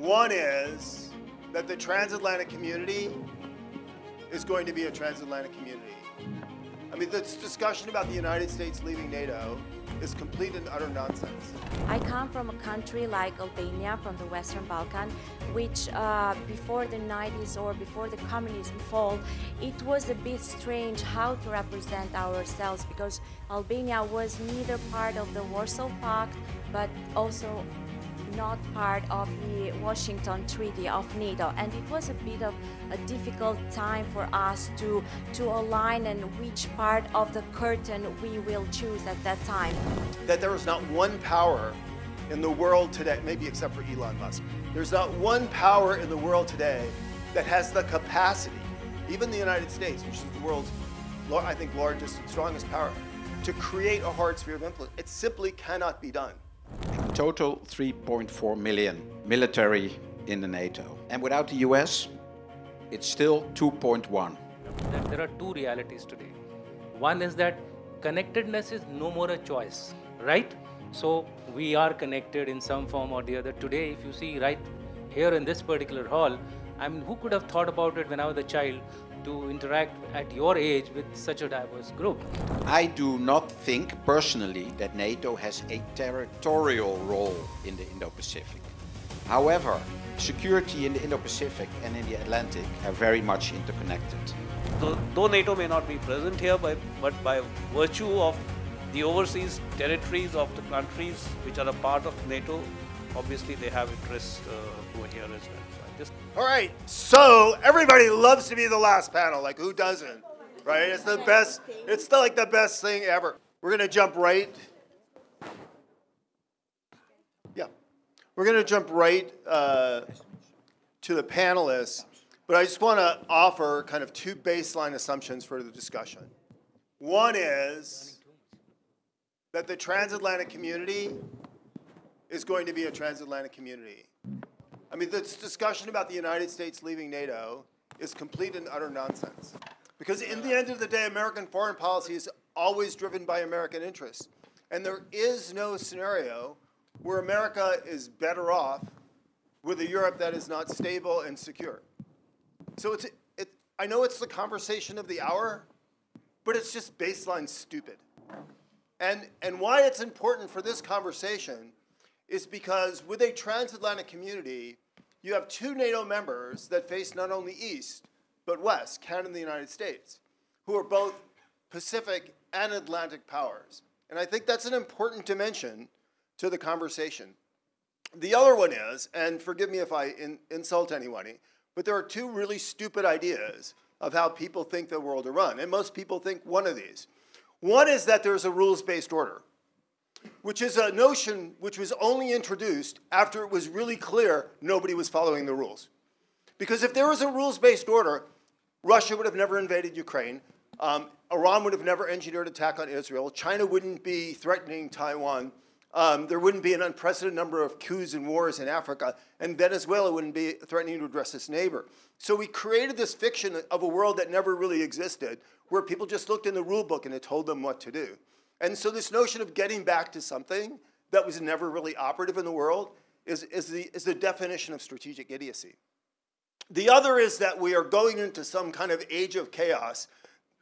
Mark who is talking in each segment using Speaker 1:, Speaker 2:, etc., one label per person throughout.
Speaker 1: One is that the transatlantic community is going to be a transatlantic community. I mean, this discussion about the United States leaving NATO is complete and utter nonsense.
Speaker 2: I come from a country like Albania, from the Western Balkan, which before the 90s or before the communism fall, it was a bit strange how to represent ourselves, because Albania was neither part of the Warsaw Pact, but also not part of the Washington Treaty of NATO, and it was a bit of a difficult time for us to align and which part of the curtain we will choose at that time.
Speaker 1: That there is not one power in the world today, maybe except for Elon Musk, there's not one power in the world today that has the capacity, even the United States, which is the world's, I think, largest and strongest power, to create a hard sphere of influence. It simply cannot be done.
Speaker 3: Total 3.4 million military in the NATO. And without the US, it's still 2.1.
Speaker 4: There are two realities today. One is that connectedness is no more a choice, right? So we are connected in some form or the other. Today, if you see right here in this particular hall, I mean, who could have thought about it when I was a child to interact at your age with such a diverse group?
Speaker 3: I do not think personally that NATO has a territorial role in the Indo-Pacific. However, security in the Indo-Pacific and in the Atlantic are very much interconnected.
Speaker 5: Though NATO may not be present here, but by virtue of the overseas territories of the countries which are a part of NATO, obviously they have interest over here as well.
Speaker 1: All right, so everybody loves to be the last panel, like who doesn't, right? It's the best, it's like the best thing ever. We're gonna jump right, we're gonna jump right to the panelists, but I just wanna offer kind of two baseline assumptions for the discussion. One is that the transatlantic community is going to be a transatlantic community. I mean, this discussion about the United States leaving NATO is complete and utter nonsense. Because in the end of the day, American foreign policy is always driven by American interests. And there is no scenario where America is better off with a Europe that is not stable and secure. So I know it's the conversation of the hour, but it's just baseline stupid. And why it's important for this conversation is because with a transatlantic community, you have two NATO members that face not only East, but West, Canada and the United States, who are both Pacific and Atlantic powers. And I think that's an important dimension to the conversation. The other one is, and forgive me if I insult anybody, but there are two really stupid ideas of how people think the world will run. And most people think one of these. One is that there's a rules-based order, which is a notion which was only introduced after it was really clear nobody was following the rules. Because if there was a rules-based order, Russia would have never invaded Ukraine, Iran would have never engineered an attack on Israel, China wouldn't be threatening Taiwan, there wouldn't be an unprecedented number of coups and wars in Africa, and Venezuela wouldn't be threatening to address its neighbor. So we created this fiction of a world that never really existed, where people just looked in the rule book and it told them what to do. And so this notion of getting back to something that was never really operative in the world is the definition of strategic idiocy. The other is that we are going into some kind of age of chaos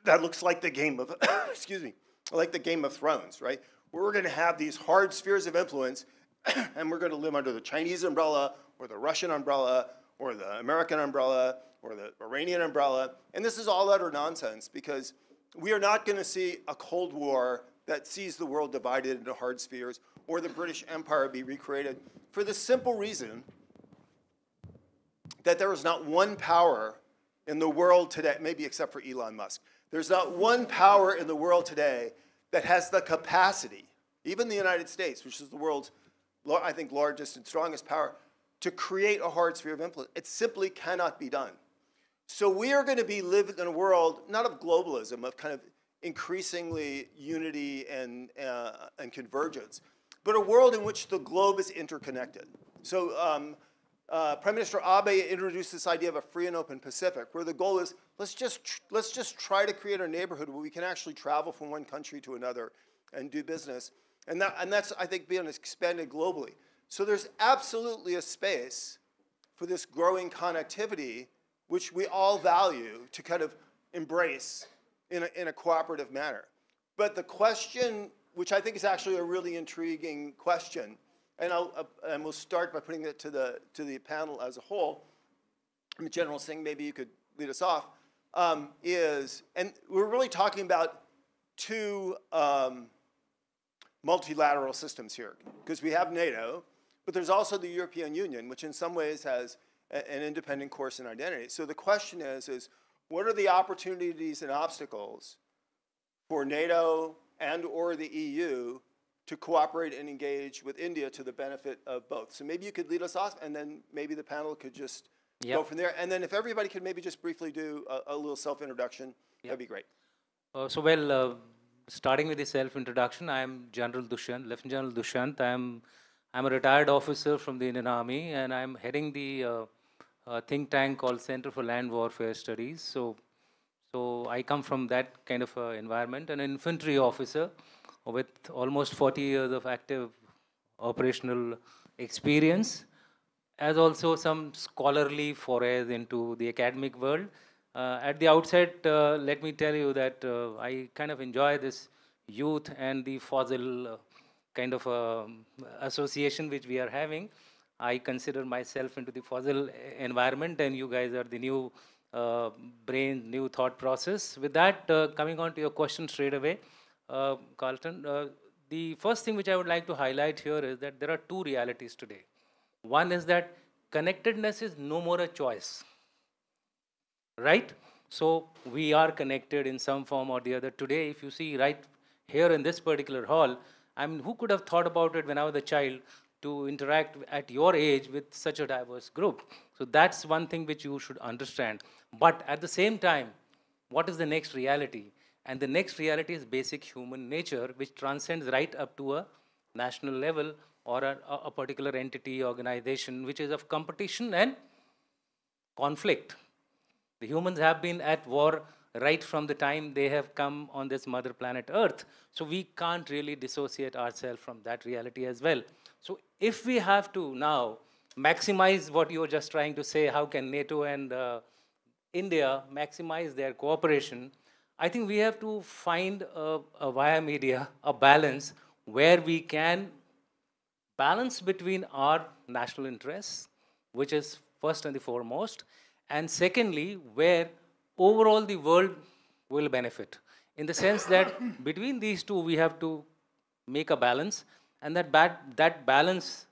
Speaker 1: that looks like the game of, excuse me, like the Game of Thrones, right? Where we're going to have these hard spheres of influence and we're going to live under the Chinese umbrella or the Russian umbrella or the American umbrella or the Iranian umbrella. And this is all utter nonsense because we are not going to see a Cold War that sees the world divided into hard spheres, or the British Empire be recreated, for the simple reason that there is not one power in the world today, maybe except for Elon Musk, there's not one power in the world today that has the capacity, even the United States, which is the world's, I think, largest and strongest power, to create a hard sphere of influence. It simply cannot be done. So we are going to be living in a world, not of globalism, of kind of increasingly unity and convergence, but a world in which the globe is interconnected. So Prime Minister Abe introduced this idea of a free and open Pacific, where the goal is let's just try to create a neighborhood where we can actually travel from one country to another and do business, and that's I think being expanded globally. So there's absolutely a space for this growing connectivity, which we all value, to kind of embrace in a cooperative manner. But the question, which I think is actually a really intriguing question, and we'll start by putting it to the panel as a whole. General Singh, maybe you could lead us off. And we're really talking about two multilateral systems here, because we have NATO, but there's also the European Union, which in some ways has an independent course and identity. So the question is what are the opportunities and obstacles for NATO and or the EU to cooperate and engage with India to the benefit of both? So maybe you could lead us off, and then maybe the panel could just go from there. And then if everybody could maybe just briefly do a little self-introduction, that'd be great.
Speaker 4: Starting with the self-introduction, I am General Dushyant, Lieutenant General Dushyant. I'm a retired officer from the Indian Army, and I'm heading the think tank called Center for Land Warfare Studies. So I come from that kind of environment, an infantry officer with almost 40 years of active operational experience, as also some scholarly forays into the academic world. At the outset, let me tell you that I kind of enjoy this youth and the fossil kind of association which we are having. I consider myself into the fossil environment, and you guys are the new brain, new thought process. With that, coming on to your question straight away, Carlton, the first thing which I would like to highlight here is that there are two realities today. One is that connectedness is no more a choice, right? So we are connected in some form or the other. Today, if you see right here in this particular hall, I mean, who could have thought about it when I was a child to interact at your age with such a diverse group? So that's one thing which you should understand. But at the same time, what is the next reality? And the next reality is basic human nature, which transcends right up to a national level or a particular entity, organization, which is of competition and conflict. The humans have been at war right from the time they have come on this mother planet Earth. So we can't really dissociate ourselves from that reality as well. So if we have to now maximize what you were just trying to say, how can NATO and India maximize their cooperation, I think we have to find via media a balance where we can balance between our national interests, which is first and the foremost, and secondly, where overall the world will benefit. In the sense that between these two, we have to make a balance, and that balance,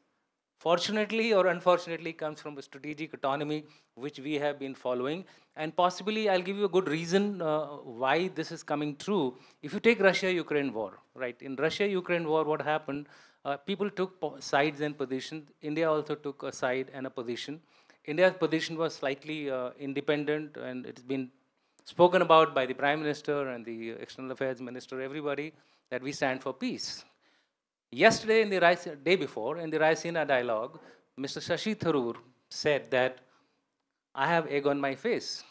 Speaker 4: fortunately or unfortunately, comes from a strategic autonomy which we have been following. And possibly, I'll give you a good reason why this is coming true. If you take Russia-Ukraine war, right? In Russia-Ukraine war, what happened? People took sides and positions. India also took a side and a position. India's position was slightly independent, and it's been spoken about by the Prime Minister and the External Affairs Minister, everybody, that we stand for peace. Yesterday, day before, in the Raisina dialogue, Mr. Shashi Tharoor said that I have egg on my face,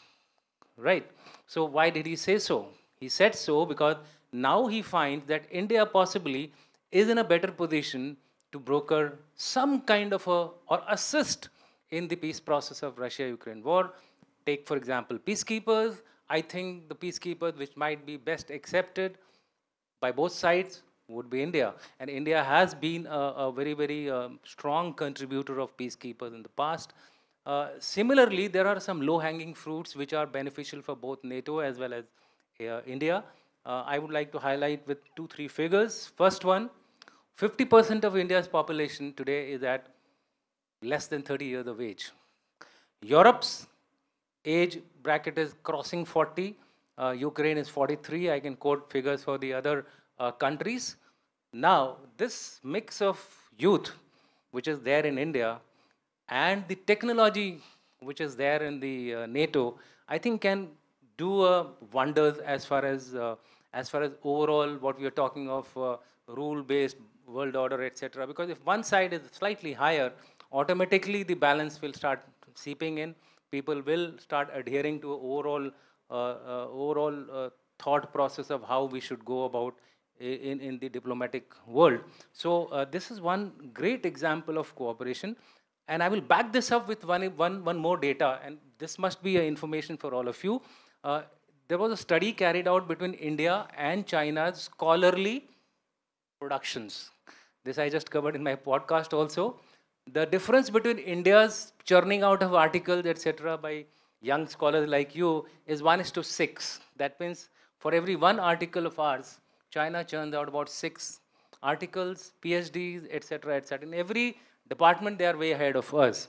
Speaker 4: right? So why did he say so? He said so because now he finds that India possibly is in a better position to broker some kind of or assist in the peace process of Russia-Ukraine war. Take, for example, peacekeepers. I think the peacekeepers which might be best accepted by both sides would be India. And India has been a very, very strong contributor of peacekeepers in the past. Similarly, there are some low-hanging fruits which are beneficial for both NATO as well as India. I would like to highlight with 2-3 figures. First one, 50% of India's population today is at less than 30 years of age. Europe's age bracket is crossing 40. Ukraine is 43. I can quote figures for the other countries. Now, this mix of youth, which is there in India, and the technology which is there in the NATO, I think can do wonders as far as overall what we are talking of rule-based world order, etc. Because if one side is slightly higher, automatically the balance will start seeping in. People will start adhering to overall thought process of how we should go about in the diplomatic world. So this is one great example of cooperation. And I will back this up with one more data, and this must be information for all of you. There was a study carried out between India and China's scholarly productions. This I just covered in my podcast also. The difference between India's churning out of articles, etc., by young scholars like you is 1:6. That means for every one article of ours, China churns out about 6 articles, PhDs, etc., etc. In every department, they are way ahead of us.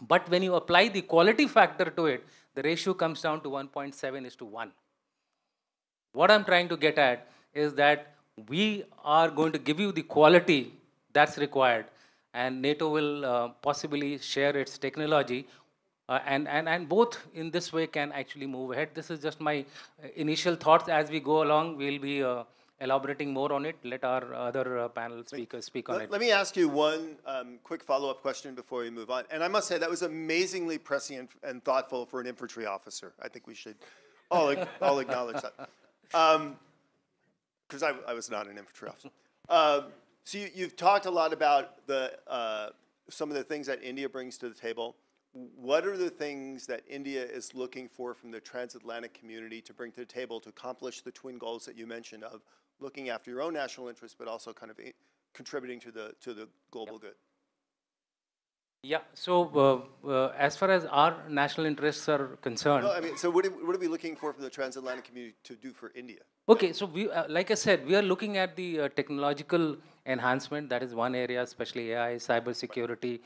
Speaker 4: But when you apply the quality factor to it, the ratio comes down to 1.7:1. What I'm trying to get at is that we are going to give you the quality that's required, and NATO will possibly share its technology, and both in this way can actually move ahead. This is just my initial thoughts. As we go along, we'll be elaborating more on it. Let our other panel speakers speak on it.
Speaker 1: Let me ask you one quick follow-up question before we move on. And I must say, that was amazingly prescient and thoughtful for an infantry officer. I think we should all acknowledge that. Because I was not an infantry officer. So you've talked a lot about some of the things that India brings to the table. What are the things that India is looking for from the transatlantic community to bring to the table to accomplish the twin goals that you mentioned of looking after your own national interests, but also kind of contributing to the global good?
Speaker 4: Yeah, so as far as our national interests are concerned.
Speaker 1: No, I mean, so what are we looking for from the transatlantic community to do for India?
Speaker 4: Okay, so we, like I said, we are looking at the technological enhancement. That is one area, especially AI, cybersecurity.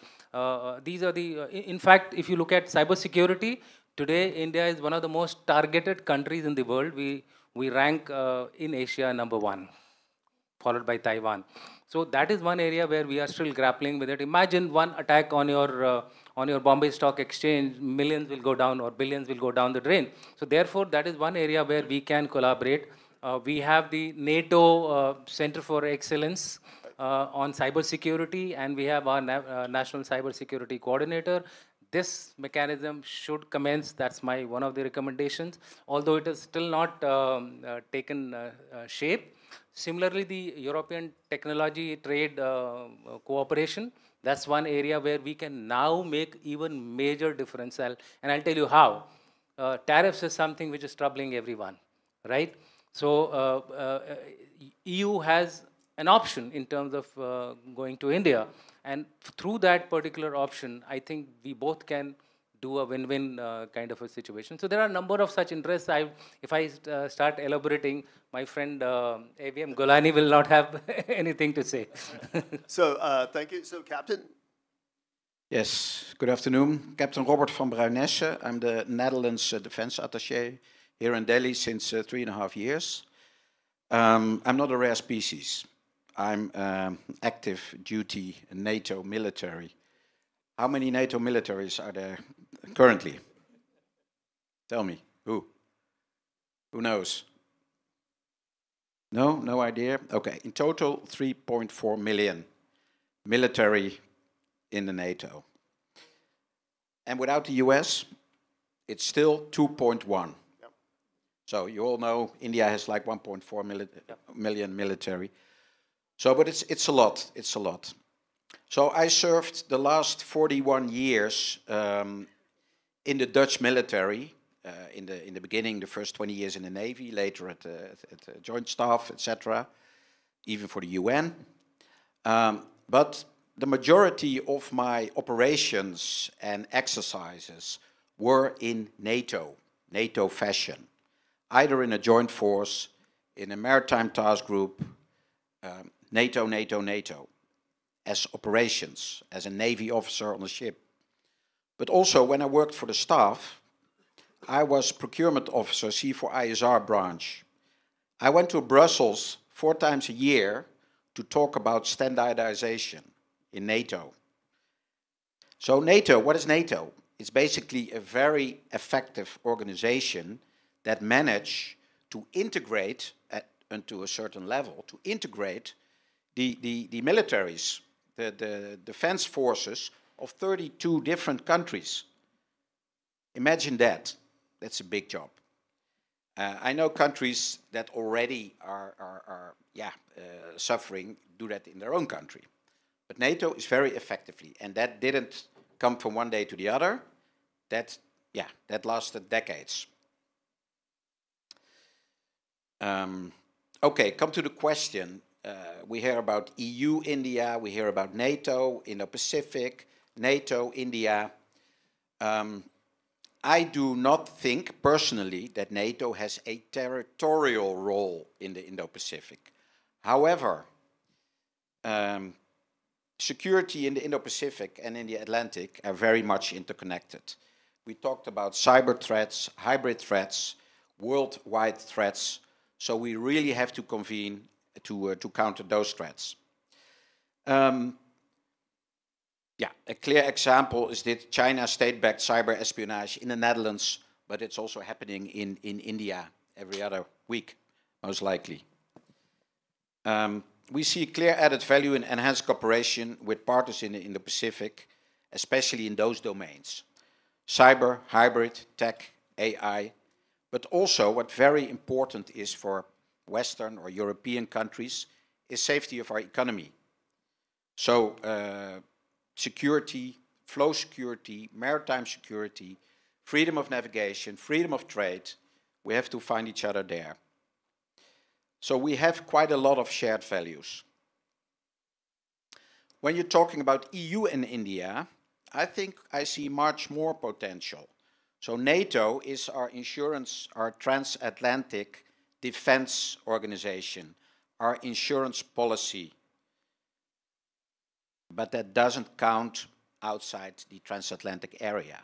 Speaker 4: These are the, in fact, if you look at cybersecurity, today India is one of the most targeted countries in the world. We rank in Asia #1, followed by Taiwan. So that is one area where we are still grappling with it. Imagine one attack on your Bombay Stock Exchange, millions will go down or billions will go down the drain. So therefore, that is one area where we can collaborate. We have the NATO Center for Excellence on cybersecurity, and we have our National Cybersecurity Coordinator. This mechanism should commence. That's one of the recommendations, although it is still not taken shape. Similarly, the European Technology Trade Cooperation, that's one area where we can now make even major difference. And I'll tell you how. Tariffs is something which is troubling everyone, right? So EU has an option in terms of going to India. And through that particular option, I think we both can do a win-win kind of a situation. So there are a number of such interests. If I start elaborating, my friend AVM Golani will not have anything to say.
Speaker 1: So thank you. So Captain?
Speaker 3: Yes, good afternoon. Captain Robert van Bruynesse. I'm the Netherlands Defense Attaché here in Delhi since 3.5 years. I'm not a rare species. I'm active duty NATO military. How many NATO militaries are there currently? Tell me, who? Who knows? No, no idea? Okay, in total 3.4 million military in the NATO. And without the US, it's still 2.1.
Speaker 1: Yep.
Speaker 3: So you all know India has like 1.4 million military. So, but it's a lot, it's a lot. So I served the last 41 years in the Dutch military, in the beginning, the first 20 years in the Navy, later at the Joint Staff, etc., even for the UN. But the majority of my operations and exercises were in NATO fashion, either in a joint force, in a maritime task group, NATO, as operations, as a Navy officer on a ship. But also when I worked for the staff, I was procurement officer, C4ISR branch. I went to Brussels 4 times a year to talk about standardization in NATO. So NATO, what is NATO? It's basically a very effective organization that managed to integrate, and to a certain level, to integrate the militaries, the defense forces of 32 different countries. Imagine that. That's a big job. I know countries that already are suffering do that in their own country. But NATO is very effectively, and that didn't come from one day to the other. That lasted decades. Okay, come to the question. We hear about EU, India, we hear about NATO, Indo-Pacific, NATO, India. I do not think personally that NATO has a territorial role in the Indo-Pacific. However, security in the Indo-Pacific and in the Atlantic are very much interconnected. We talked about cyber threats, hybrid threats, worldwide threats, so we really have to convene to counter those threats. A clear example is that China state-backed cyber espionage in the Netherlands, but it's also happening in India every other week, most likely. We see clear added value in enhanced cooperation with partners in the Indo-Pacific, especially in those domains. Cyber, hybrid, tech, AI, but also what very important is for Western or European countries is safety of our economy. So security, flow security, maritime security, freedom of navigation, freedom of trade, we have to find each other there. So we have quite a lot of shared values. When you're talking about EU and India, I think I see much more potential. So NATO is our insurance, our transatlantic defense organization, our insurance policy. But that doesn't count outside the transatlantic area.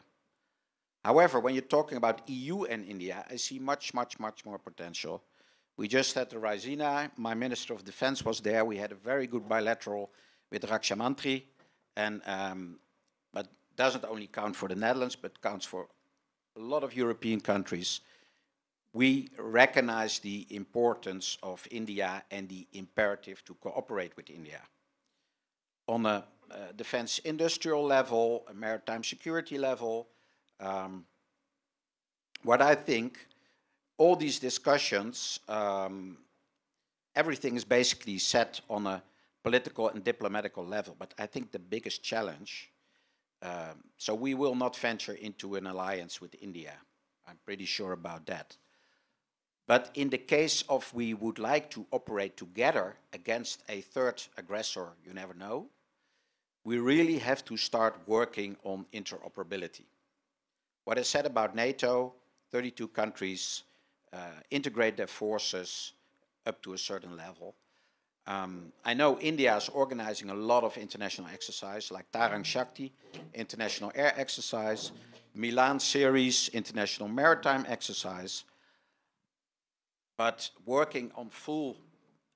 Speaker 3: However, when you're talking about EU and India, I see much, much, much more potential. We just had the Raisina, my Minister of Defense was there. We had a very good bilateral with Raksha Mantri, and but doesn't only count for the Netherlands, but counts for a lot of European countries. We recognize the importance of India and the imperative to cooperate with India. On a defense industrial level, a maritime security level, what I think, all these discussions, everything is basically set on a political and diplomatical level, but I think the biggest challenge, so we will not venture into an alliance with India. I'm pretty sure about that. But in the case of we would like to operate together against a third aggressor, you never know, we really have to start working on interoperability. What I said about NATO, 32 countries integrate their forces up to a certain level. I know India is organizing a lot of international exercise, like Tarang Shakti, International Air Exercise, Milan Series, International Maritime Exercise. But working on full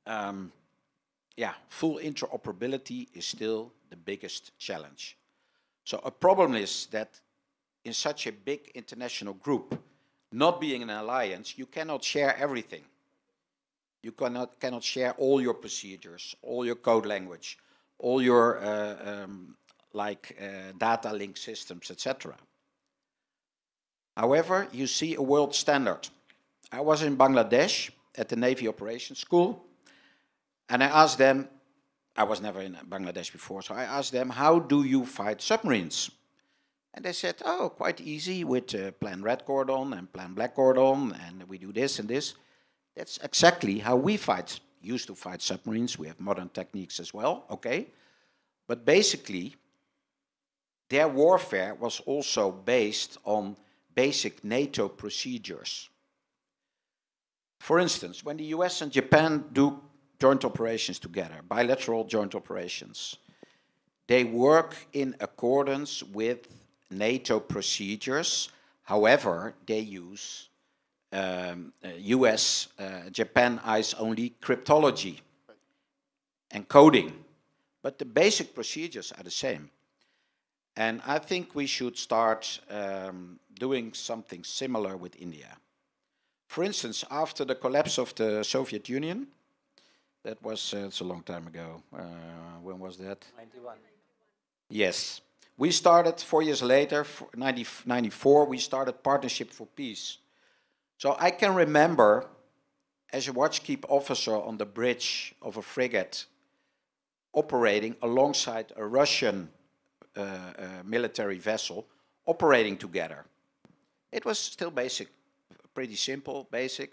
Speaker 3: interoperability is still the biggest challenge. So a problem is that in such a big international group, not being an alliance, you cannot share everything. You cannot share all your procedures, all your code language, all your data link systems, etc. However, you see a world standard. I was in Bangladesh at the Navy Operations School, and I asked them, I was never in Bangladesh before, so I asked them, how do you fight submarines? And they said, oh, quite easy with Plan Red Cordon and Plan Black Cordon, and we do this and this. That's exactly how we used to fight submarines. We have modern techniques as well, okay? But basically, their warfare was also based on basic NATO procedures. For instance, when the US and Japan do joint operations together, bilateral joint operations, they work in accordance with NATO procedures. However, they use US, Japan eyes-only cryptology and coding. But the basic procedures are the same. And I think we should start doing something similar with India. For instance, after the collapse of the Soviet Union, that was, it's a long time ago. When was that?
Speaker 4: 91.
Speaker 3: Yes. We started 4 years later, 1994, we started Partnership for Peace. So I can remember, as a watchkeep officer on the bridge of a frigate, operating alongside a Russian military vessel operating together. It was still basic, pretty simple, basic,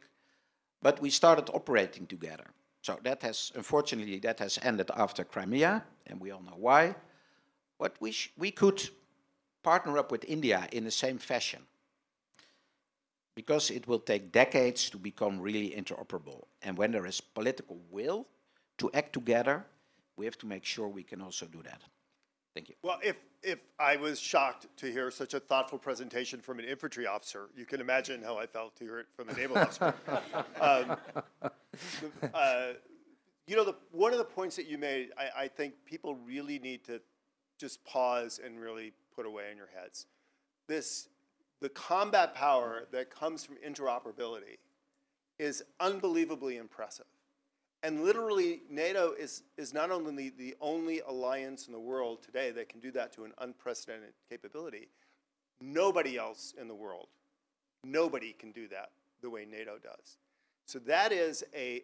Speaker 3: but we started operating together. So that has, unfortunately, that has ended after Crimea, and we all know why. But we could partner up with India in the same fashion, because it will take decades to become really interoperable. And when there is political will to act together, we have to make sure we can also do that. Thank you.
Speaker 1: Well, if I was shocked to hear such a thoughtful presentation from an infantry officer, you can imagine how I felt to hear it from a naval officer. You know, one of the points that you made, I think people really need to just pause and really put away in your heads. The combat power that comes from interoperability is unbelievably impressive. And literally, NATO is not only the only alliance in the world today that can do that to an unprecedented capability. Nobody else in the world, nobody can do that the way NATO does. So that is a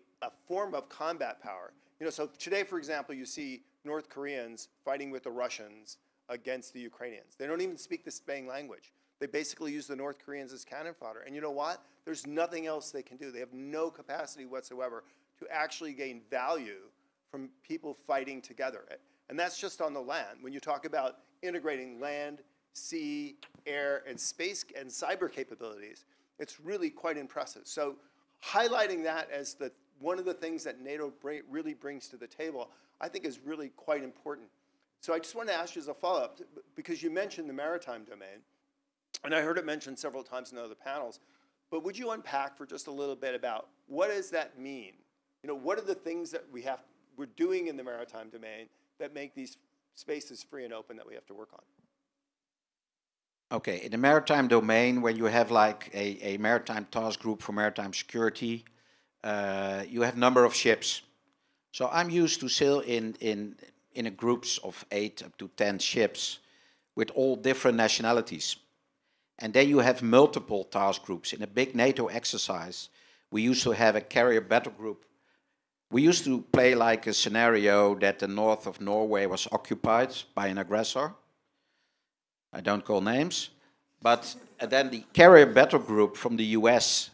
Speaker 1: form of combat power. You know, so today, for example, you see North Koreans fighting with the Russians against the Ukrainians. They don't even speak the same language. They basically use the North Koreans as cannon fodder. And you know what? There's nothing else they can do. They have no capacity whatsoever to actually gain value from people fighting together. And that's just on the land. When you talk about integrating land, sea, air, and space and cyber capabilities, it's really quite impressive. So highlighting that as one of the things that NATO really brings to the table, I think is really quite important. So I just want to ask you as a follow-up, because you mentioned the maritime domain, and I heard it mentioned several times in other panels, but would you unpack for just a little bit about what does that mean? You know, what are the things that we're doing in the maritime domain that make these spaces free and open that we have to work on?
Speaker 3: Okay, in the maritime domain, when you have like a maritime task group for maritime security, you have number of ships. So I'm used to sail in a groups of 8 up to 10 ships with all different nationalities. And then you have multiple task groups. In a big NATO exercise, we used to have a carrier battle group. We used to play like a scenario that the north of Norway was occupied by an aggressor. I don't call names. But then the carrier battle group from the US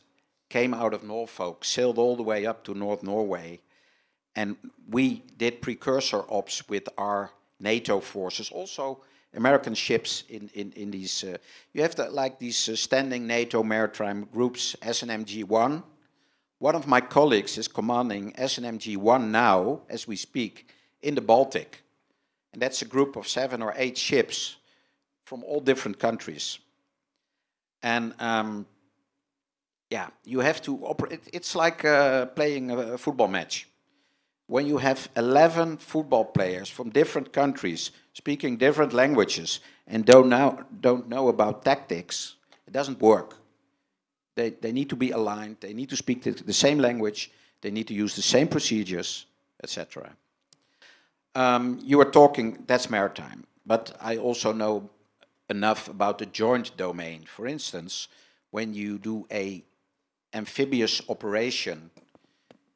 Speaker 3: came out of Norfolk, sailed all the way up to North Norway. And we did precursor ops with our NATO forces, also American ships in these. You have these standing NATO maritime groups, SNMG-1. One of my colleagues is commanding SNMG-1 now, as we speak, in the Baltic. And that's a group of 7 or 8 ships from all different countries. And yeah, you have to operate. It's like playing a football match. When you have 11 football players from different countries speaking different languages and don't know about tactics, it doesn't work. They need to be aligned. They need to speak the same language. They need to use the same procedures, etc. You were talking, that's maritime, but I also know enough about the joint domain. For instance, when you do a amphibious operation,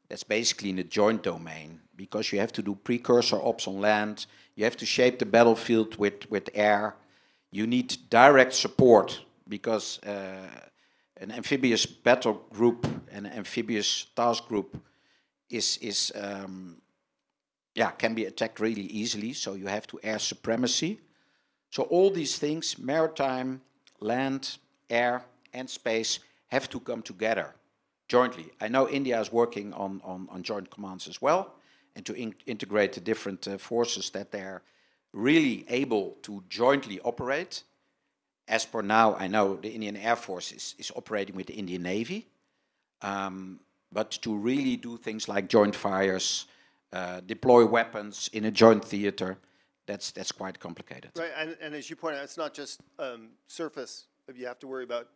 Speaker 3: that's basically in the joint domain, because you have to do precursor ops on land, you have to shape the battlefield with air, you need direct support, because an amphibious battle group, an amphibious task group can be attacked really easily, so you have to air supremacy. So all these things, maritime, land, air, and space, have to come together jointly. I know India is working on joint commands as well, and to integrate the different forces that they're really able to jointly operate. As per now, I know the Indian Air Force is operating with the Indian Navy, but to really do things like joint fires, deploy weapons in a joint theater, that's quite complicated.
Speaker 1: Right, and as you point out, it's not just surface. You have to worry about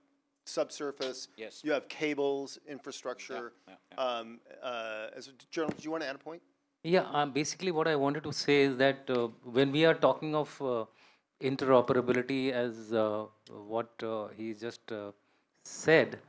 Speaker 1: subsurface.
Speaker 3: Yes.
Speaker 1: You have cables, infrastructure. As a journalist, do you want to add a point?
Speaker 4: Yeah, basically what I wanted to say is that when we are talking of interoperability, as what he just said,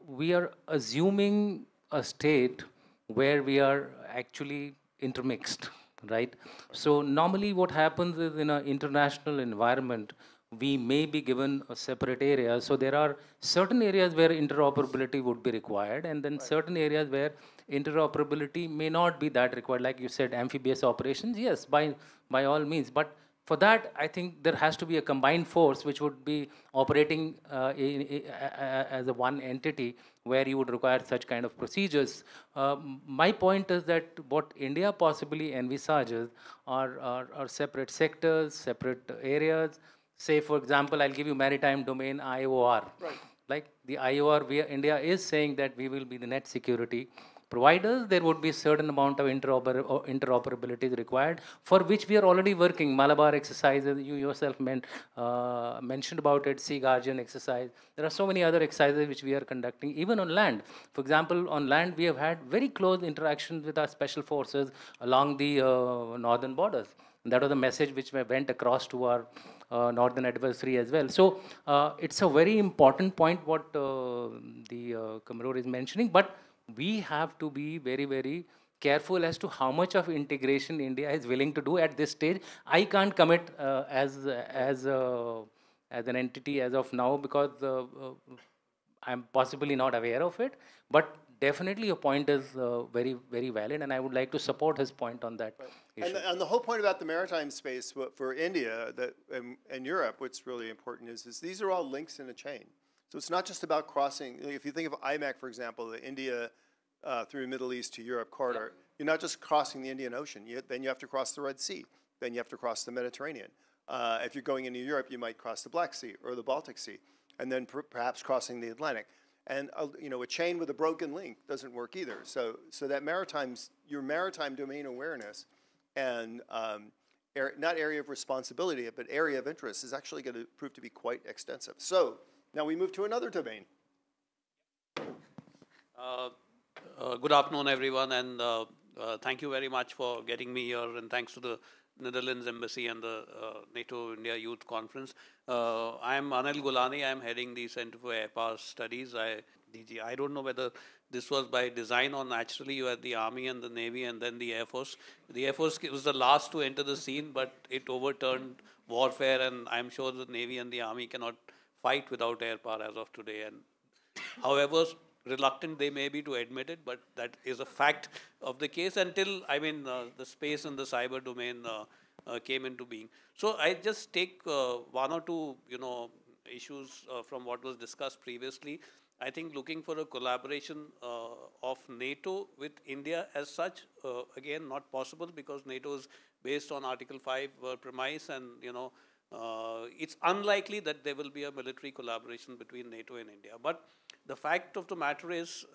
Speaker 4: we are assuming a state where we are actually intermixed, right? So normally what happens is in an international environment, we may be given a separate area. So there are certain areas where interoperability would be required, and then certain areas where interoperability may not be that required. Like you said, amphibious operations, yes, by all means. But for that, I think there has to be a combined force which would be operating as a one entity where you would require such kind of procedures. My point is that what India possibly envisages are separate sectors, separate areas. Say, for example, I'll give you maritime domain IOR.
Speaker 1: Right.
Speaker 4: Like the IOR, India is saying that we will be the net security providers. There would be a certain amount of interoperability required, for which we are already working. Malabar exercises, you yourself mentioned about it, Sea Guardian exercise. There are so many other exercises which we are conducting, even on land. For example, on land, we have had very close interactions with our special forces along the northern borders. And that was a message which went across to our northern adversary as well. So it's a very important point what the Commodore is mentioning, but we have to be very, very careful as to how much of integration India is willing to do at this stage. I can't commit as an entity as of now, because I'm possibly not aware of it, but definitely your point is very, very valid, and I would like to support his point on that issue.
Speaker 1: And the whole point about the maritime space for India and Europe, what's really important is these are all links in a chain. So it's not just about crossing. If you think of IMEC, for example, the India through Middle East to Europe corridor, you're not just crossing the Indian Ocean. Then you have to cross the Red Sea. Then you have to cross the Mediterranean. If you're going into Europe, you might cross the Black Sea or the Baltic Sea, and then perhaps crossing the Atlantic. And a chain with a broken link doesn't work either. So that your maritime domain awareness and not area of responsibility, but area of interest is actually going to prove to be quite extensive. So now we move to another domain.
Speaker 5: Good afternoon, everyone, and thank you very much for getting me here, and thanks to the Netherlands Embassy and the NATO India Youth Conference. I am Anil Gulani. I am heading the Center for Air Power Studies. I don't know whether this was by design or naturally. You had the Army and the Navy and then the Air Force. The Air Force was the last to enter the scene, but it overturned warfare, and I'm sure the Navy and the Army cannot fight without air power as of today. And however reluctant they may be to admit it, but that is a fact of the case until, the space and the cyber domain came into being. So I just take one or two, issues from what was discussed previously. I think looking for a collaboration of NATO with India as such, again, not possible, because NATO is based on Article 5 premise, and, it's unlikely that there will be a military collaboration between NATO and India. But the fact of the matter is,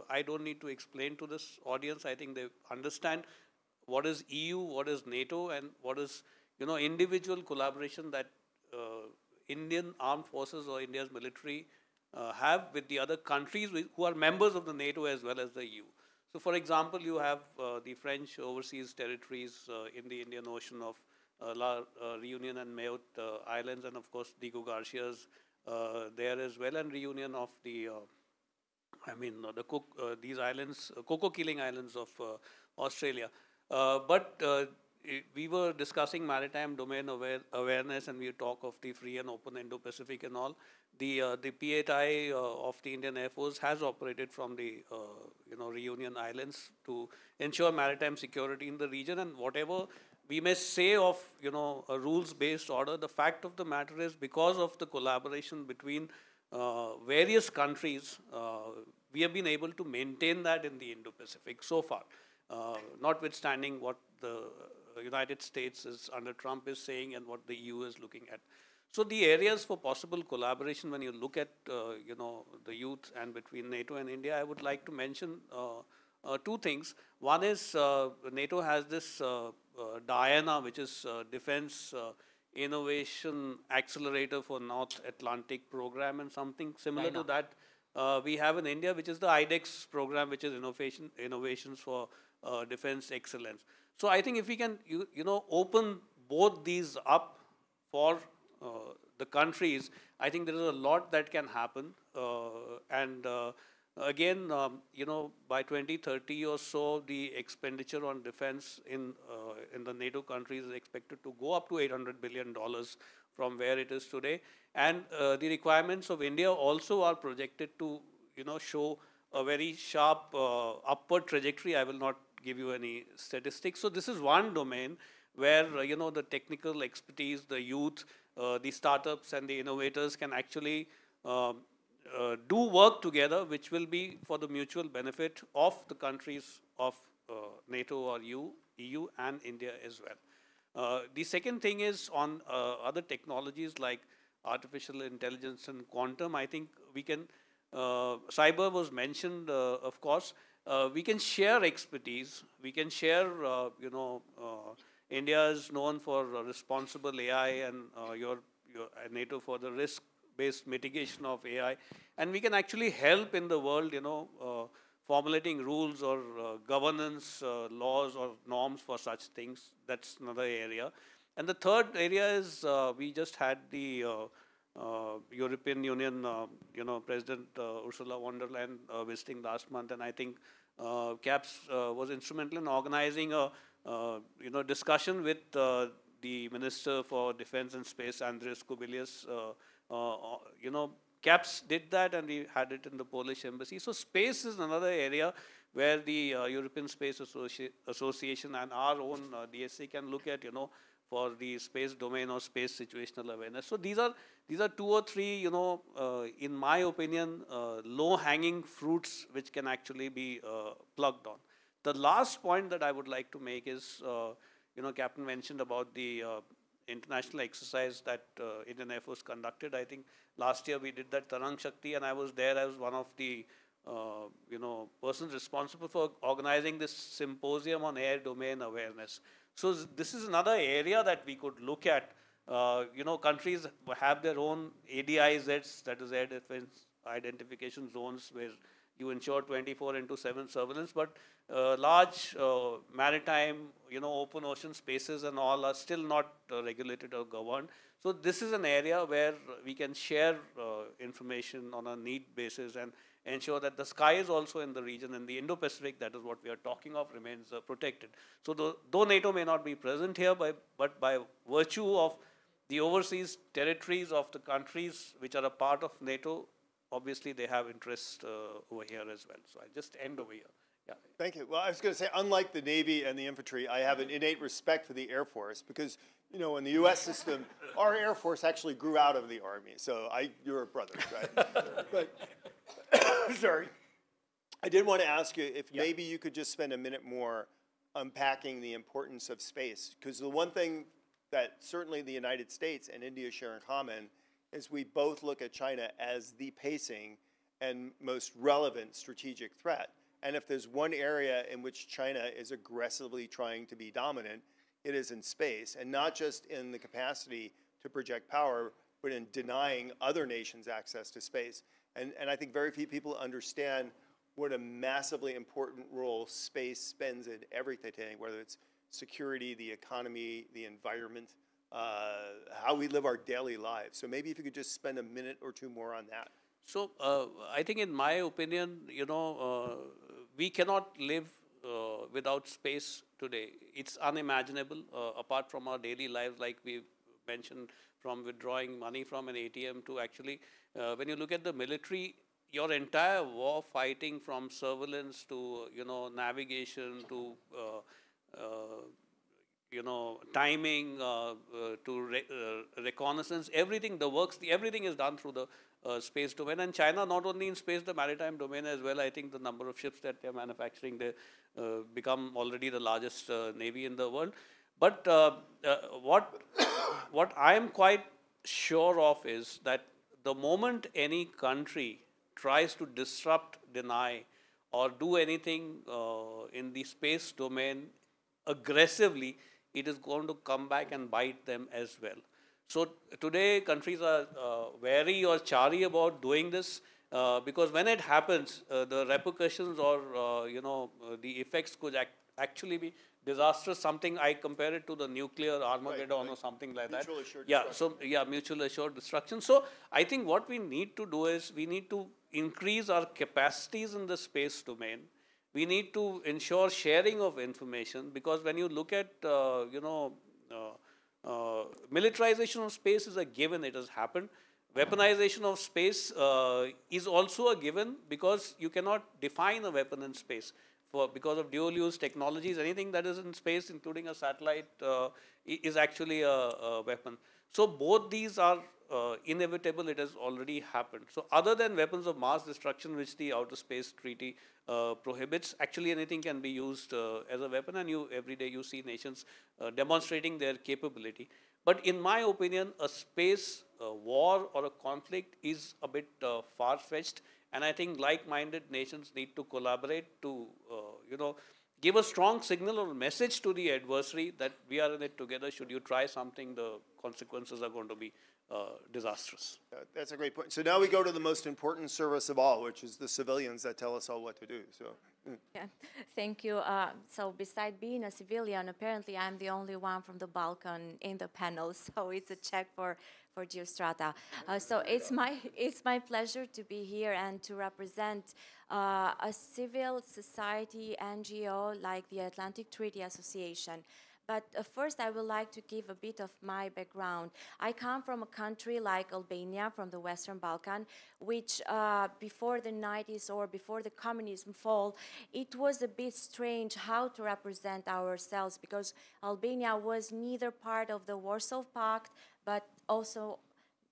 Speaker 5: I don't need to explain to this audience. I think they understand what is EU, what is NATO, and what is, individual collaboration that Indian armed forces or India's military have with the other countries who are members of the NATO as well as the EU. So, for example, you have the French overseas territories in the Indian Ocean of La Réunion and Mayotte Islands, and of course Diego Garcia's there as well, and reunion of the these islands, cocoa killing islands of Australia. But we were discussing maritime domain awareness, and we talk of the free and open Indo-Pacific and all. The P8I of the Indian Air Force has operated from the Reunion Islands to ensure maritime security in the region. And whatever we may say of a rules-based order, the fact of the matter is, because of the collaboration between various countries, we have been able to maintain that in the Indo-Pacific so far, notwithstanding what the United States under Trump is saying and what the EU is looking at. So the areas for possible collaboration, when you look at the youth and between NATO and India, I would like to mention two things. One is NATO has this Diana, which is Defense Innovation Accelerator for North Atlantic program, and something similar to that we have in India, which is the IDEX program, which is Innovations for Defense Excellence. So I think if we can open both these up for the countries, I think there is a lot that can happen, and again, by 2030 or so, the expenditure on defense in the NATO countries is expected to go up to $800 billion from where it is today. And the requirements of India also are projected to, show a very sharp upward trajectory. I will not give you any statistics. So this is one domain where, the technical expertise, the youth, the startups and the innovators can actually do work together, which will be for the mutual benefit of the countries of NATO or EU and India as well. The second thing is on other technologies like artificial intelligence and quantum. I think we can, cyber was mentioned, of course. We can share expertise. We can share, India is known for responsible AI and your NATO for the risk-based mitigation of AI. And we can actually help in the world, formulating rules or governance laws or norms for such things. That's another area. And the third area is we just had the European Union, President Ursula von der Leyen visiting last month, and I think CAPS was instrumental in organizing a discussion with the Minister for Defense and Space, Andris Kubilius. CAPS did that, and we had it in the Polish embassy. So space is another area where the European Space Association and our own DSC can look at, for the space domain or space situational awareness. So these are 2 or 3, in my opinion, low-hanging fruits which can actually be plugged on. The last point that I would like to make is, Captain mentioned about the international exercise that Indian Air Force conducted. I think last year we did that Tarang Shakti, and I was there as one of the persons responsible for organizing this symposium on air domain awareness. So this is another area that we could look at. Countries have their own ADIZs, that is air defense identification zones, where you ensure 24/7 surveillance, but large maritime, open ocean spaces and all are still not regulated or governed. So this is an area where we can share information on a need basis and ensure that the sky is also in the region, in the Indo-Pacific, that is what we are talking of, remains protected. So though NATO may not be present here, but by virtue of the overseas territories of the countries which are a part of NATO, obviously they have interest over here as well. So I'll just end over here. Yeah.
Speaker 1: Thank you. Well, I was going to say, unlike the Navy and the infantry, I have an innate respect for the Air Force because, in the U.S. system, our Air Force actually grew out of the Army. So you're a brother, right? But, sorry. I did want to ask you if maybe you could just spend a minute more unpacking the importance of space. Because the one thing that certainly the United States and India share in common is we both look at China as the pacing and most relevant strategic threat. And if there's one area in which China is aggressively trying to be dominant, it is in space, and not just in the capacity to project power, but in denying other nations access to space. And I think very few people understand what a massively important role space spends in everything, whether it's security, the economy, the environment, how we live our daily lives. So maybe if you could just spend a minute or two more on that.
Speaker 5: So I think in my opinion, we cannot live without space today. It's unimaginable apart from our daily lives, like we mentioned, from withdrawing money from an ATM to actually, when you look at the military, your entire war fighting from surveillance to, navigation to, timing to reconnaissance, everything, everything is done through the space domain. And China, not only in space, the maritime domain as well. I think the number of ships that they're manufacturing, they become already the largest navy in the world. But what I'm quite sure of is that the moment any country tries to disrupt, deny, or do anything in the space domain aggressively, it is going to come back and bite them as well. So today, countries are wary or chary about doing this because when it happens, the repercussions or the effects could actually be disastrous, something I compare it to the nuclear Armageddon or something like that.
Speaker 1: Mutual assured
Speaker 5: Yeah,
Speaker 1: destruction.
Speaker 5: so yeah, mutual assured destruction. So I think what we need to do is we need to increase our capacities in the space domain. We need to ensure sharing of information, because when you look at, militarization of space is a given, it has happened. Weaponization of space is also a given, because you cannot define a weapon in space. Because of dual use technologies, anything that is in space, including a satellite, is actually a weapon. So both these are inevitable, it has already happened. So other than weapons of mass destruction, which the Outer Space Treaty prohibits, actually anything can be used as a weapon, and every day you see nations demonstrating their capability. But in my opinion, a space war or a conflict is a bit far-fetched, and I think like-minded nations need to collaborate to, give a strong signal or message to the adversary that we are in it together. Should you try something, the consequences are going to be disastrous.
Speaker 1: That's a great point. So now we go to the most important service of all, which is the civilians that tell us all what to do. So.
Speaker 2: Yeah, thank you. So besides being a civilian, apparently I'm the only one from the Balkan in the panel, so it's a check for Geostrata. So it's my pleasure to be here and to represent a civil society NGO like the Atlantic Treaty Association. But first, I would like to give a bit of my background. I come from a country like Albania, from the Western Balkan, which before the 90s or before the communism fall, it was a bit strange how to represent ourselves, because Albania was neither part of the Warsaw Pact, but also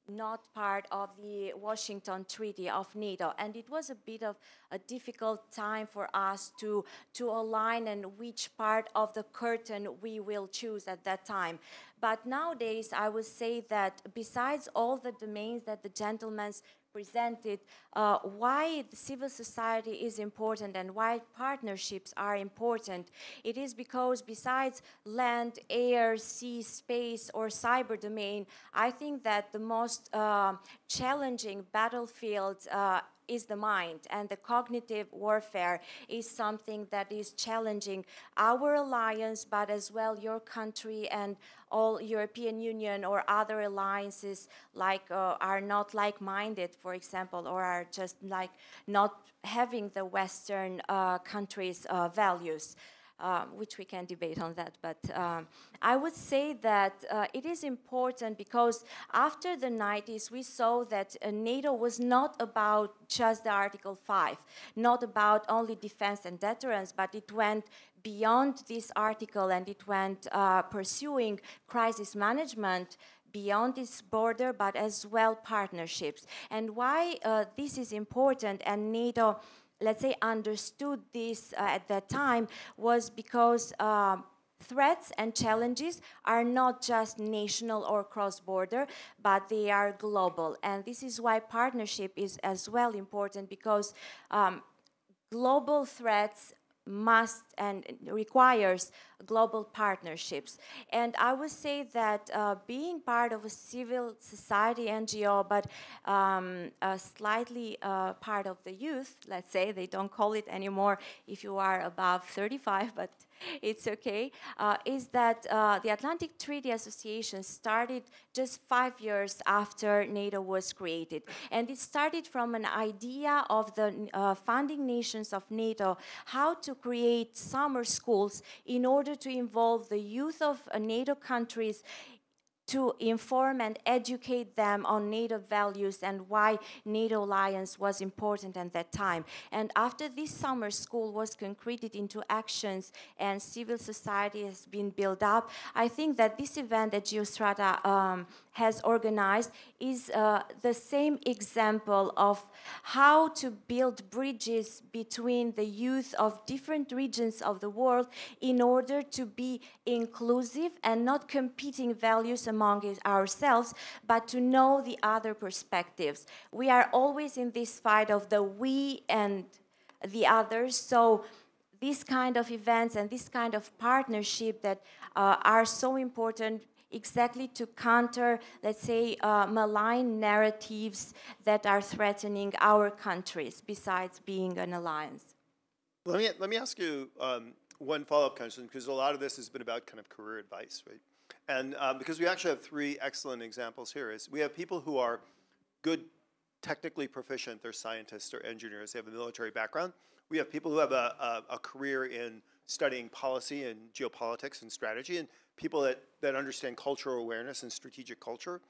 Speaker 2: not part of the Washington Treaty of NATO. And it was a bit of a difficult time for us to align and which part of the curtain we will choose at that time. But nowadays, I would say that besides all the domains that the gentlemen presented, why the civil society is important and why partnerships are important. It is because besides land, air, sea, space, or cyber domain, I think that the most challenging battlefield is the mind, and the cognitive warfare is something that is challenging our alliance, but as well your country and all European Union or other alliances like are not like-minded, for example, or are just like not having the Western countries' values. Which we can debate on that, but I would say that it is important because after the 90s we saw that NATO was not about just the Article 5, not about only defense and deterrence, but it went beyond this article and it went pursuing crisis management beyond its border, but as well partnerships. And why this is important, and NATO, let's say, understood this at that time, was because threats and challenges are not just national or cross-border, but they are global. And this is why partnership is as well important, because global threats must and requires global partnerships. And I would say that being part of a civil society NGO, but slightly part of the youth, let's say, they don't call it anymore if you are above 35, but it's okay, is that the Atlantic Treaty Association started just 5 years after NATO was created. And it started from an idea of the founding nations of NATO, how to create summer schools in order to involve the youth of NATO countries to inform and educate them on NATO values and why NATO alliance was important at that time. And after this summer school was concreted into actions and civil society has been built up, I think that this event that Geostrata has organized is the same example of how to build bridges between the youth of different regions of the world in order to be inclusive and not competing values among ourselves, but to know the other perspectives. We are always in this fight of the we and the others, so these kind of events and this kind of partnership that are so important exactly to counter, let's say, malign narratives that are threatening our countries besides being an alliance.
Speaker 1: Let me ask you one follow-up question, because a lot of this has been about kind of career advice, right? And because we actually have three excellent examples here, is we have people who are good, technically proficient, they're scientists or engineers, they have a military background. We have people who have a career in studying policy and geopolitics and strategy, and people that understand cultural awareness and strategic culture.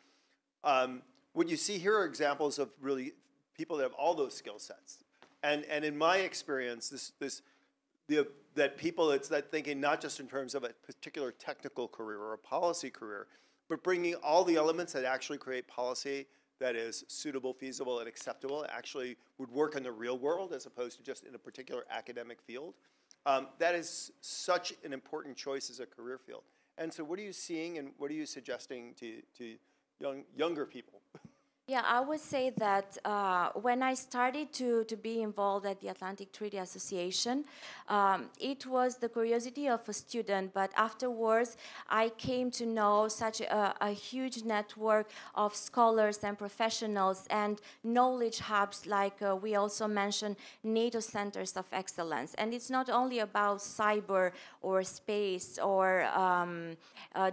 Speaker 1: What you see here are examples of really people that have all those skill sets. And in my experience, that people, it's that thinking not just in terms of a particular technical career or a policy career, but bringing all the elements that actually create policy that is suitable, feasible, and acceptable, actually would work in the real world as opposed to just in a particular academic field. That is such an important choice as a career field. And so what are you seeing and what are you suggesting to younger people?
Speaker 2: Yeah, I would say that when I started to be involved at the Atlantic Treaty Association, it was the curiosity of a student, but afterwards I came to know such a huge network of scholars and professionals and knowledge hubs, like we also mentioned NATO centers of excellence. And it's not only about cyber or space or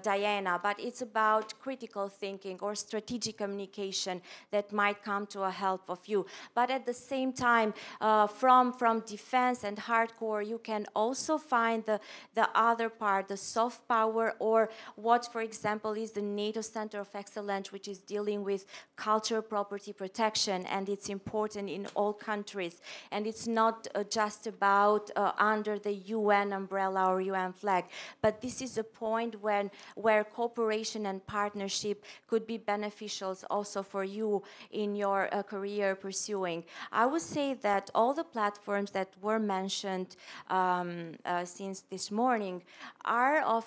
Speaker 2: Diana, but it's about critical thinking or strategic communication that might come to a help of you. But at the same time, from defense and hardcore, you can also find the other part, the soft power, or what, for example, is the NATO Center of Excellence, which is dealing with cultural property protection, and it's important in all countries. And it's not just about under the UN umbrella or UN flag, but this is a point where cooperation and partnership could be beneficial also for you in your career pursuing. I would say that all the platforms that were mentioned since this morning are of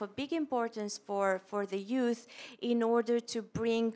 Speaker 2: a big importance for the youth in order to bring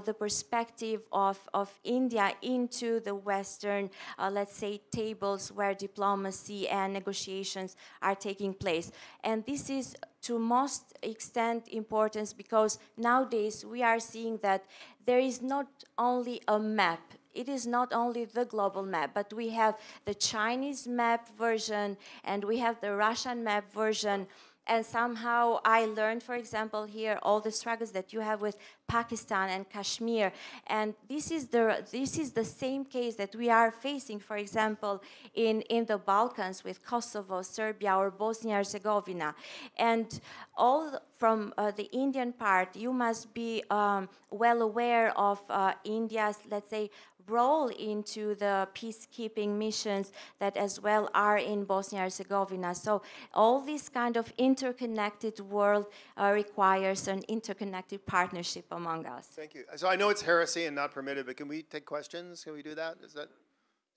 Speaker 2: the perspective of India into the Western, let's say, tables where diplomacy and negotiations are taking place. And this is to most extent importance because nowadays we are seeing that there is not only a map, it is not only the global map, but we have the Chinese map version and we have the Russian map version. And somehow I learned, for example, here all the struggles that you have with Pakistan and Kashmir. And this is the same case that we are facing, for example, in the Balkans with Kosovo, Serbia, or Bosnia-Herzegovina. And all from the Indian part, you must be well aware of India's, let's say, role into the peacekeeping missions that as well are in Bosnia-Herzegovina. So all this kind of interconnected world requires an interconnected partnership among us.
Speaker 1: Thank you. So I know it's heresy and not permitted, but can we take questions? Can we do that? Is that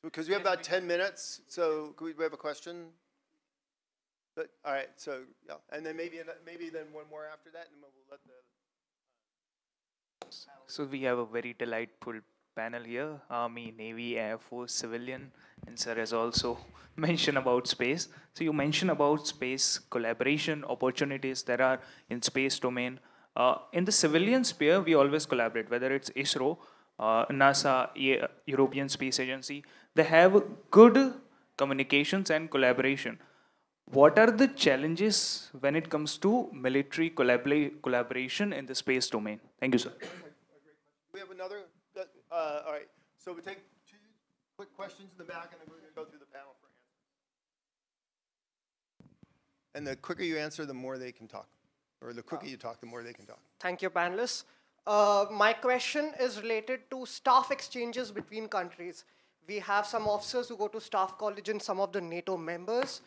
Speaker 1: because we have about 10 minutes? So can we have a question? But, all right. So yeah, and then maybe then one more after that, and we'll let the.
Speaker 6: So we have a very delightful panel here, Army, Navy, Air Force, civilian, and sir has also mentioned about space. So you mentioned about space collaboration opportunities that are in space domain. In the civilian sphere, we always collaborate, whether it's ISRO, NASA, European Space Agency. They have good communications and collaboration. What are the challenges when it comes to military collaboration in the space domain? Thank you, sir.
Speaker 1: We have another. All right. So we take 2 quick questions in the back, and then we're going to go through the panel for answers. And the quicker you answer, the more they can talk. Or the quicker you talk, the more they can talk.
Speaker 7: Thank you, panelists. My question is related to staff exchanges between countries. We have some officers who go to staff college in some of the NATO members,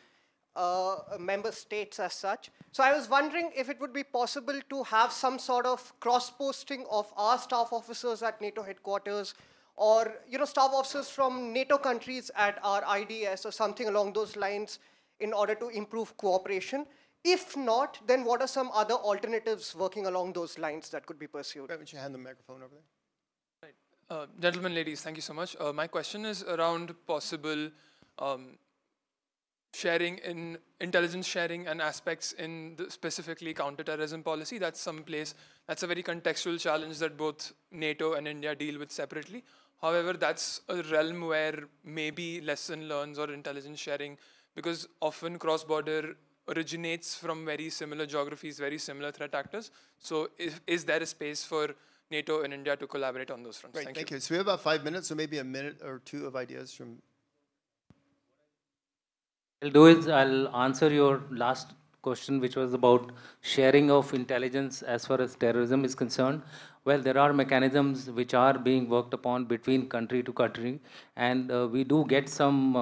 Speaker 7: member states as such. So I was wondering if it would be possible to have some sort of cross-posting of our staff officers at NATO headquarters, or staff officers from NATO countries at our IDS or something along those lines in order to improve cooperation. If not, then what are some other alternatives working along those lines that could be pursued?
Speaker 1: Why don't you hand the microphone over there?
Speaker 8: Right. Gentlemen, ladies, thank you so much. My question is around possible sharing in intelligence sharing and aspects in the specifically counterterrorism policy. That's a very contextual challenge that both NATO and India deal with separately. However, that's a realm where maybe lesson learns or intelligence sharing because often cross-border originates from very similar geographies, very similar threat actors. So is there a space for NATO and India to collaborate on those fronts?
Speaker 1: Great, thank you. So we have about 5 minutes, so maybe a minute or two of ideas from...
Speaker 4: I'll do is I'll answer your last question, which was about sharing of intelligence as far as terrorism is concerned. Well, there are mechanisms which are being worked upon between country to country, and we do get some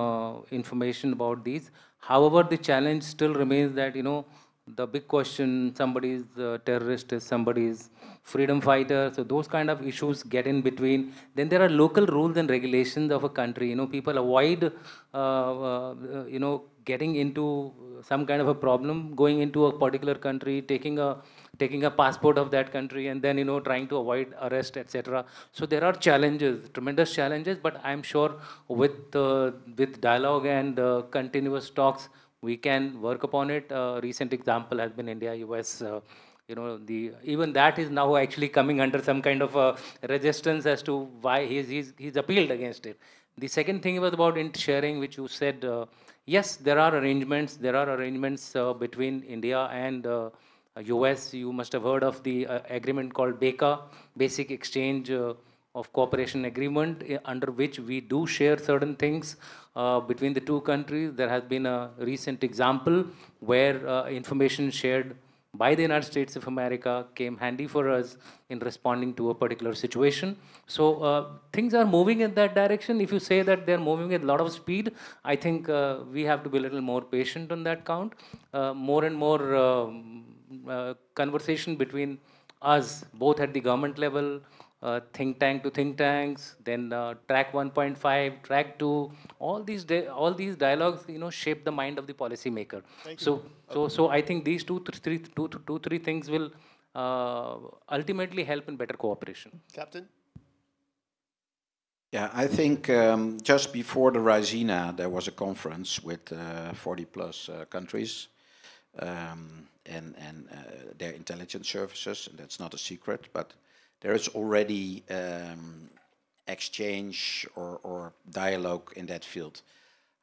Speaker 4: information about these. However, the challenge still remains that, the big question, somebody's terrorist is somebody's freedom fighter, so those kind of issues get in between. Then there are local rules and regulations of a country. People avoid, getting into some kind of a problem, going into a particular country, taking a passport of that country, and then trying to avoid arrest, etc. So there are challenges, tremendous challenges. But I'm sure with dialogue and continuous talks, we can work upon it. Recent example has been India, US. Even that is now actually coming under some kind of resistance as to why he's appealed against it. The second thing was about sharing, which you said. Yes, there are arrangements. There are arrangements between India and US. You must have heard of the agreement called BECA, Basic Exchange of Cooperation Agreement, under which we do share certain things between the two countries. There has been a recent example where information shared by the United States of America came handy for us in responding to a particular situation. So things are moving in that direction. If you say that they're moving at a lot of speed, I think we have to be a little more patient on that count. More and more conversation between us, both at the government level, think tank to think tanks, then track 1.5, track 2, all these dialogues, shape the mind of the policymaker. So I think these two, three things will ultimately help in better cooperation.
Speaker 1: Captain?
Speaker 3: Yeah, I think just before the Raisina, there was a conference with 40 plus countries and their intelligence services, and that's not a secret, but there is already exchange or dialogue in that field.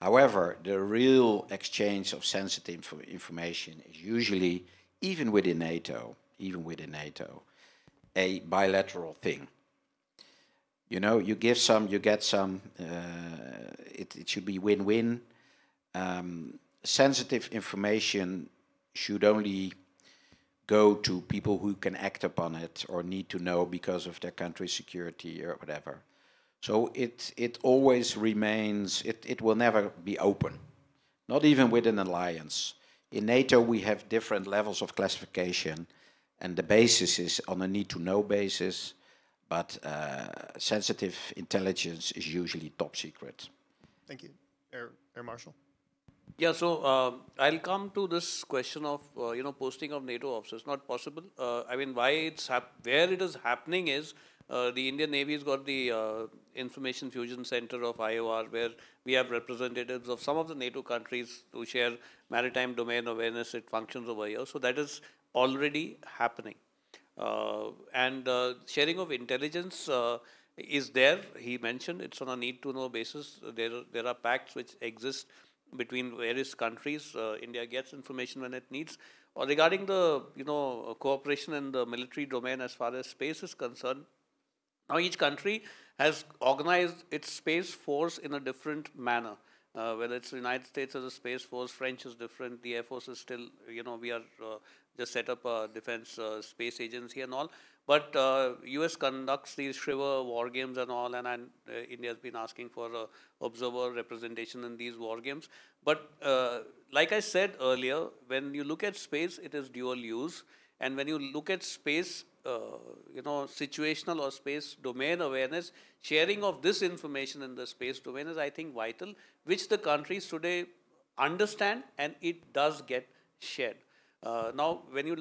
Speaker 3: However, the real exchange of sensitive information is usually, even within NATO, a bilateral thing. You give some, you get some. It should be win-win. Sensitive information should only go to people who can act upon it or need to know because of their country's security or whatever. So it always remains, it will never be open, not even within an alliance. In NATO, we have different levels of classification, and the basis is on a need-to-know basis, but sensitive intelligence is usually top secret.
Speaker 1: Thank you. Air Marshal?
Speaker 5: Yeah, so I'll come to this question of posting of NATO officers. Not possible. I mean, where it is happening is the Indian Navy has got the Information Fusion Center of IOR, where we have representatives of some of the NATO countries who share maritime domain awareness. It functions over here, so that is already happening. And sharing of intelligence is there. He mentioned it's on a need-to-know basis. There are pacts which exist between various countries. India gets information when it needs. Or regarding the cooperation in the military domain as far as space is concerned, now each country has organized its space force in a different manner. Whether it's the United States as a space force, French is different, the Air Force is still, we are just set up a defense space agency and all. But US conducts these Shiver war games and all, and India has been asking for observer representation in these war games. But like I said earlier, when you look at space, it is dual use. And when you look at space, situational or space domain awareness, sharing of this information in the space domain is, I think, vital, which the countries today understand, and it does get shared. Now, when you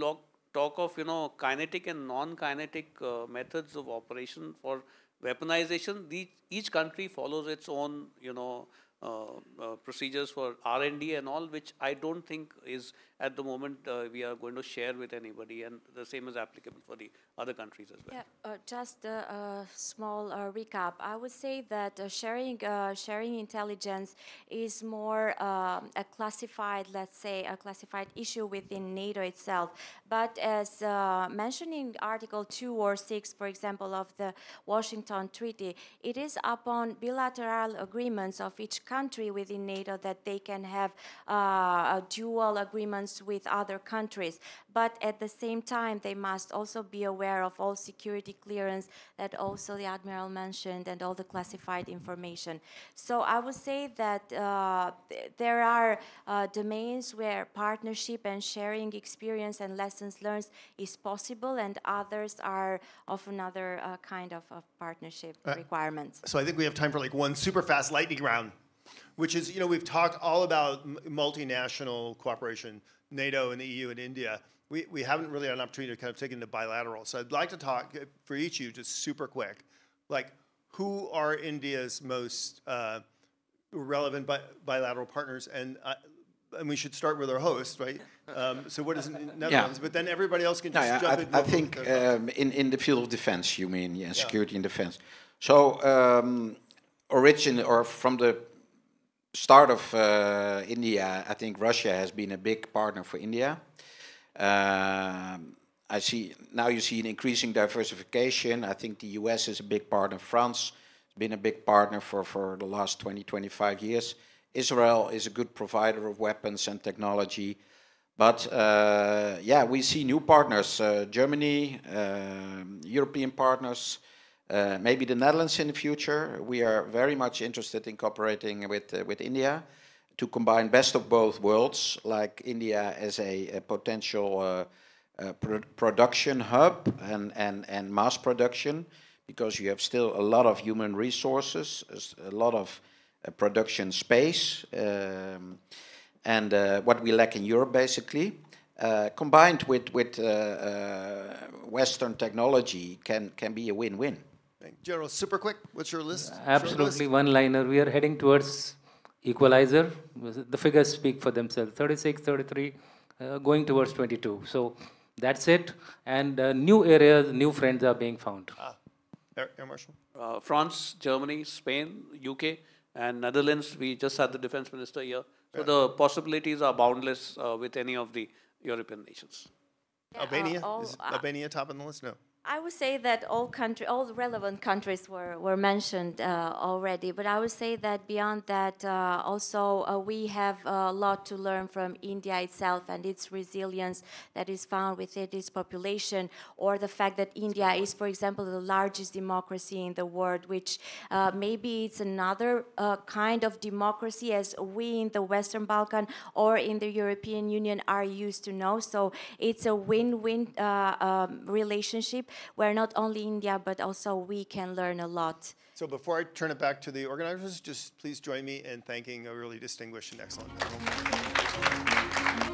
Speaker 5: talk of kinetic and non-kinetic methods of operation for weaponization, each country follows its own procedures for R&D and all, which I don't think is at the moment we are going to share with anybody, and the same is applicable for the other countries as well.
Speaker 2: Yeah, just a small recap. I would say that sharing intelligence is more a classified, let's say, a classified issue within NATO itself. But as mentioned in Article 2 or 6, for example, of the Washington Treaty, it is upon bilateral agreements of each country within NATO that they can have dual agreements with other countries. But at the same time, they must also be aware of all security clearance that also the Admiral mentioned and all the classified information. So I would say that there are domains where partnership and sharing experience and lessons learned is possible, and others are of another kind of partnership requirements.
Speaker 1: So I think we have time for like one super fast lightning round, which is, you know, we've talked all about multinational cooperation, NATO and the EU and India. We haven't really had an opportunity to kind of take into bilateral. So I'd like to talk for each of you, just super quick, like who are India's most relevant bilateral partners? And we should start with our host, right? So what is Netherlands? But then everybody else can just jump in.
Speaker 3: I think in the field of defense, you mean, yeah, security and defense. So origin or from the start of India, I think Russia has been a big partner for India. I see now you see an increasing diversification. I think the US is a big partner. France has been a big partner for the last 20, 25 years. Israel is a good provider of weapons and technology. But yeah, we see new partners, Germany, European partners, maybe the Netherlands in the future. We are very much interested in cooperating with India to combine best of both worlds, like India as a potential production hub and mass production, because you have still a lot of human resources, a lot of production space, and what we lack in Europe basically, combined with Western technology can be a win-win.
Speaker 1: General, super quick, what's your list?
Speaker 4: Absolutely, one-liner. We are heading towards equalizer. The figures speak for themselves. 36, 33, going towards 22. So that's it. And new areas, new friends are being found.
Speaker 1: Air Marshal?
Speaker 5: France, Germany, Spain, UK, and Netherlands. We just had the defense minister here. So the possibilities are boundless with any of the European nations.
Speaker 2: Yeah,
Speaker 1: Albania? Is Albania top on the list? No.
Speaker 2: I would say that all relevant countries were mentioned already, but I would say that beyond that, also we have a lot to learn from India itself and its resilience that is found within its population, or the fact that India is, for example, the largest democracy in the world, which maybe it's another kind of democracy as we in the Western Balkan or in the European Union are used to know. So it's a win-win relationship where not only India, but also we can learn a lot.
Speaker 1: So before I turn it back to the organizers, just please join me in thanking a really distinguished and excellent panel.